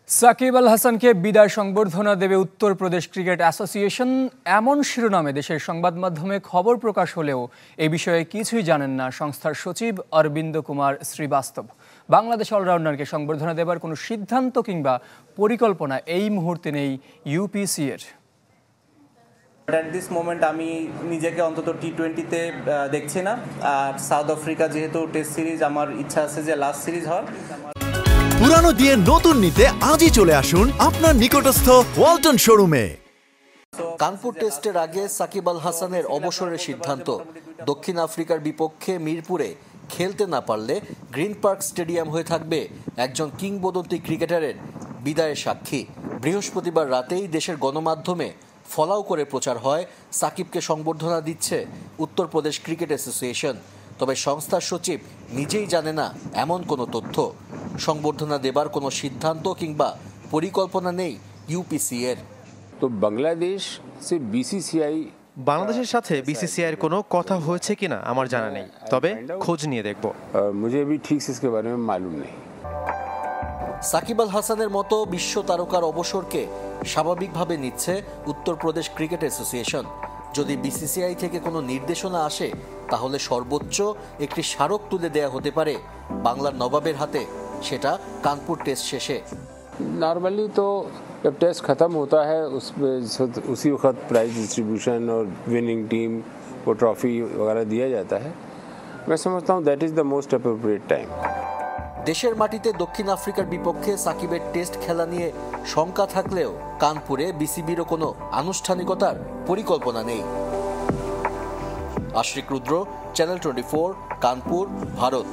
সাকিব আল হাসানকে বিদায় সংবর্ধনা দেবে উত্তর প্রদেশ ক্রিকেট অ্যাসোসিয়েশন, এমন শিরোনামে দেশের সংবাদ মাধ্যমে খবর প্রকাশ হলেও এই বিষয়ে কিছুই জানেন না সংস্থার সচিব অরবিন্দ কুমার শ্রীবাস্তব। বাংলাদেশ অলরাউন্ডারকে সংবর্ধনা দেবার কোনো সিদ্ধান্ত কিংবা পরিকল্পনা এই মুহূর্তে নেই ইউপিসি এর। অ্যাট দিস মোমেন্ট আমি নিজেকে অন্তত টি-20-তে দেখছি না। আর সাউথ আফ্রিকা যেহেতু টেস্ট সিরিজ, আমার ইচ্ছা আছে যে লাস্ট সিরিজ হয়। পুরানো দিয়ে নতুন নিতে আজই চলে আসুন আপনার নিকটস্থ ওয়ালটন শোরুমে। কানপুর টেস্টের আগে সাকিব আল হাসানের অবসরের সিদ্ধান্ত। দক্ষিণ আফ্রিকার বিপক্ষে মিরপুরে খেলতে না পারলে গ্রিন পার্ক স্টেডিয়াম হয়ে থাকবে একজন কিংবদন্তি ক্রিকেটারের বিদায়ের সাক্ষী। বৃহস্পতিবার রাতেই দেশের গণমাধ্যমে ফলাও করে প্রচার হয় সাকিবকে সংবর্ধনা দিচ্ছে উত্তরপ্রদেশ ক্রিকেট অ্যাসোসিয়েশন। তবে সংস্থার সচিব নিজেই জানে না এমন কোনো তথ্য। সংবর্ধনা দেবার কোনো সিদ্ধান্ত কিংবা পরিকল্পনা নেই ইউপিসি এর। তো বাংলাদেশের সাথে বিসিসিআই এর কোনো কথা হয়েছে কিনা আমার জানা নেই, তবে খোঁজ নিয়ে দেখব। मुझे भी ठीक से इसके बारे में मालूम नहीं। সাকিব আল হাসানের মতো বিশ্ব তারকার অবসরকে স্বাভাবিকভাবে নিচ্ছে উত্তরপ্রদেশ ক্রিকেট অ্যাসোসিয়েশন। যদি বিসিসিআই থেকে কোনো নির্দেশনা আসে তাহলে সর্বোচ্চ একটি স্মারক তুলে দেয়া হতে পারে বাংলার নবাবের হাতে, সেটা কানপুর টেস্ট শেষে। नॉर्मली तो जब टेस्ट ख़त्म होता है उसी वक्त प्राइज डिस्ट्रीब्यूशन और विनिंग टीम को ट्रॉफी वगैरह दिया जाता है। मैं समझता हूँ that is the most appropriate time. দেশের মাটিতে দক্ষিণ আফ্রিকার বিপক্ষে সাকিবের টেস্ট খেলা নিয়ে শঙ্কা থাকলেও কানপুরে বিসিবিরও কোনো আনুষ্ঠানিকতার পরিকল্পনা নেই। আশরিক রুদ্র, চ্যানেল 24, কানপুর, ভারত।